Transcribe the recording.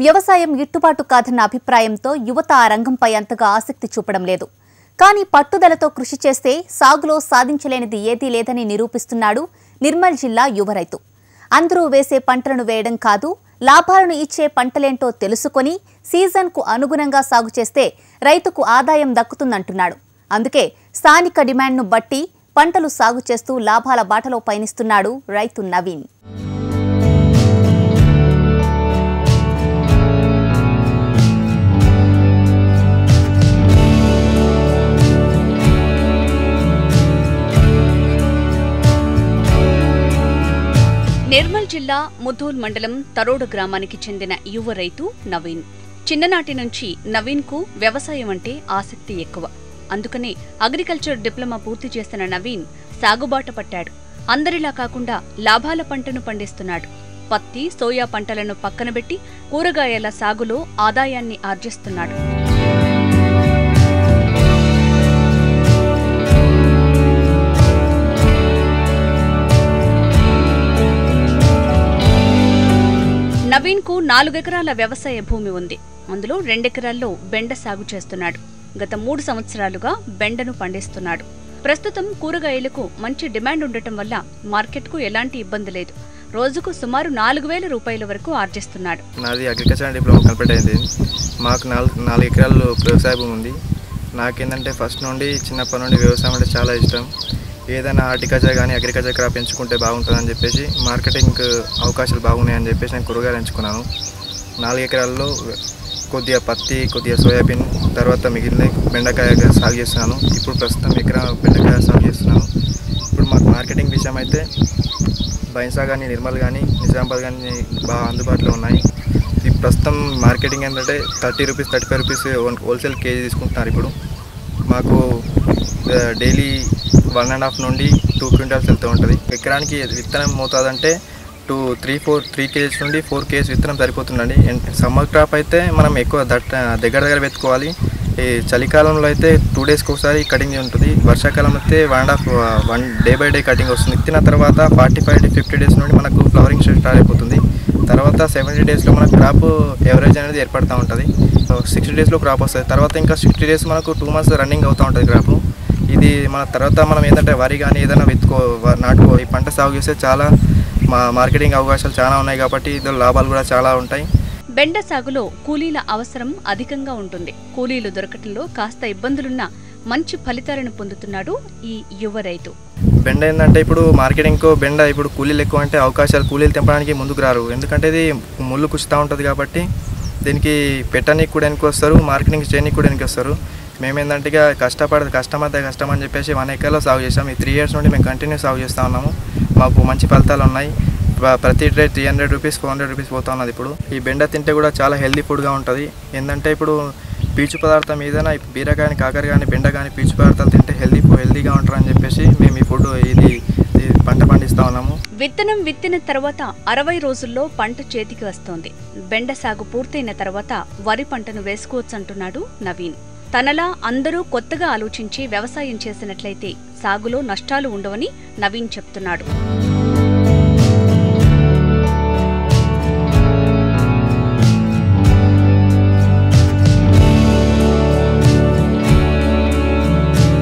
వ్యవసాయం గిట్టుబాటు కాదన్న అభిప్రాయంతో యువత ఆ రంగంపై అంతగా ఆసక్తి చూపడం లేదు. కానీ పట్టుదలతో కృషి చేస్తే సాగులో సాధించలేనిది ఏదీ లేదని నిరూపిస్తున్నాడు నిర్మల్ జిల్లా యువ రైతు. అందరూ వేసే పంటలను వేయడం కాదు, లాభాలను ఇచ్చే పంటలేంటో తెలుసుకొని సీజన్కు అనుగుణంగా సాగు చేస్తే రైతుకు ఆదాయం దక్కుతుందంటున్నాడు. అందుకే స్థానిక డిమాండ్ను బట్టి పంటలు సాగు చేస్తూ లాభాల బాటలో పయనిస్తున్నాడు రైతు నవీన్. నిర్మల్ జిల్లా ముధోల్ మండలం తరోడు గ్రామానికి చెందిన యువ రైతు నవీన్. చిన్ననాటి నుంచి నవీన్కు వ్యవసాయం అంటే ఆసక్తి ఎక్కువ. అందుకనే అగ్రికల్చర్ డిప్లొమా పూర్తి చేసిన నవీన్ సాగుబాట పట్టాడు. అందరిలా కాకుండా లాభాల పంటను పండిస్తున్నాడు. పత్తి, సోయా పంటలను పక్కనబెట్టి కూరగాయల సాగులో ఆదాయాన్ని ఆర్జిస్తున్నాడు. నవీన్ కు 4 ఎకరాల వ్యవసాయ భూమి ఉంది. అందులో 2 ఎకరాల్లో బెండ సాగు చేస్తున్నాడు. గత 3 సంవత్సరాలుగా బెండను పండిస్తున్నాడు. ప్రస్తుతం కూరగాయలకు మంచి డిమాండ్ ఉండటం వల్ల మార్కెట్కు ఎలాంటి ఇబ్బంది లేదు. రోజుకు సుమారు 4,000 రూపాయల వరకు ఆర్జిస్తున్నాడు. నాది అగ్రికల్చర్ డిప్లొమా కంప్లీట్ అయింది. మాకు 4 ఎకరాలు వ్యవసాయ భూమి ఉంది. నాకేంటంటే ఫస్ట్ నుండి చిన్నప్పటి నుండి వ్యవసాయం అంటే చాలా ఇష్టం. ఏదైనా హార్టికల్చర్ కానీ అగ్రికల్చర్ క్రాప్ పెంచుకుంటే బాగుంటుందని చెప్పేసి, మార్కెటింగ్ అవకాశాలు బాగున్నాయని చెప్పేసి నేను కూరగాయలు ఎంచుకున్నాను. 4 ఎకరాల్లో కొద్దిగా పత్తి, కొద్దిగా సోయాబీన్, తర్వాత మిగిలిన బెండకాయ సాగు చేస్తున్నాను. ఇప్పుడు ప్రస్తుతం ఎకరా బెండకాయ సాగు చేస్తున్నాను. ఇప్పుడు మాకు మార్కెటింగ్ విషయం అయితే బైన్సా కానీ, నిర్మల్ కానీ, నిజామాబాద్ కానీ బాగా అందుబాటులో ఉన్నాయి. ఈ ప్రస్తుతం మార్కెటింగ్ ఏంటంటే 30 రూపీస్, 35 రూపీస్ హోల్సేల్ కేజీ తీసుకుంటున్నారు. ఇప్పుడు మాకు డైలీ 1.5 నుండి 2 క్వింటాల్స్ వెళ్తూ ఉంటుంది. ఎకరానికి విత్తనం మోతాదంటే 3 కేజీస్ నుండి 4 కేజీస్ విత్తనం సరిపోతుందండి. సమ్మర్ క్రాప్ అయితే మనం ఎక్కువ దగ్గర పెట్టుకోవాలి. ఈ చలికాలంలో అయితే 2 డేస్కి ఒకసారి కటింగ్ ఉంటుంది. వర్షాకాలం అయితే 1 డే బై డే కటింగ్ వస్తుంది. విత్తిన తర్వాత 45 to 50 డేస్ నుండి మనకు ఫ్లవరింగ్ స్టార్ట్ అయిపోతుంది. తర్వాత 70 డేస్లో మనకు క్రాప్ ఎవరేజ్ అనేది ఏర్పడుతూ ఉంటుంది. 60 డేస్లో క్రాప్ వస్తుంది. తర్వాత ఇంకా 60 డేస్ మనకు 2 months రన్నింగ్ అవుతూ ఉంటుంది క్రాప్. ఇది మన తర్వాత మనం ఏంటంటే వరి కానీ ఏదైనా నాటుకో ఈ పంట సాగు చేస్తే చాలా మార్కెటింగ్ అవకాశాలు చాలా ఉన్నాయి కాబట్టి ఇందులో లాభాలు కూడా చాలా ఉంటాయి. బెండ సాగులో కూలీల అవసరం అధికంగా ఉంటుంది. కూలీలు దొరకటంలో కాస్త ఇబ్బందులున్నా మంచి ఫలితాలను పొందుతున్నాడు ఈ యువ రైతు. బెండ ఏంటంటే ఇప్పుడు మార్కెటింగ్కు బెండ ఇప్పుడు కూలీలు ఎక్కువ అంటే కూలీలు తెంపడానికి ముందుకు రారు. ఎందుకంటే ఇది ముళ్ళు కుచ్చుతూ ఉంటుంది కాబట్టి దీనికి పెట్టడానికి కూడా వెనక్కి వస్తారు, మార్కెటింగ్ చేయడానికి కూడా వెనక్కి వస్తారు. మేమేందంటే ఇక కష్టం అని చెప్పేసి 1 ఎకర్లో సాగు చేసాం. ఈ 3 years నుండి మేము కంటిన్యూ సాగు చేస్తూ ఉన్నాము. మాకు మంచి ఫలితాలు ఉన్నాయి. ప్రతి డే 300 రూపీస్, 400 రూపీస్ పోతా ఉన్నది. ఇప్పుడు ఈ బెండ తింటే కూడా చాలా హెల్దీ ఫుడ్గా ఉంటుంది. ఏంటంటే ఇప్పుడు పీచు పదార్థం ఏదైనా బీర కానీ, కాకర కానీ, బెండ కానీ పీచు పదార్థాలు తింటే హెల్దీగా ఉంటారని చెప్పేసి మేము ఈ ఫుడ్ ఇది పంట పండిస్తూ ఉన్నాము. విత్తనం విత్తిన తర్వాత 60 రోజుల్లో పంట చేతికి వస్తోంది. బెండ సాగు పూర్తయిన తర్వాత వరి పంటను వేసుకోవచ్చంటున్నాడు నవీన్. తనలా అందరూ కొత్తగా ఆలోచించి వ్యవసాయం చేసినట్లయితే సాగులో నష్టాలు ఉండవని నవీన్ చెప్తున్నాడు.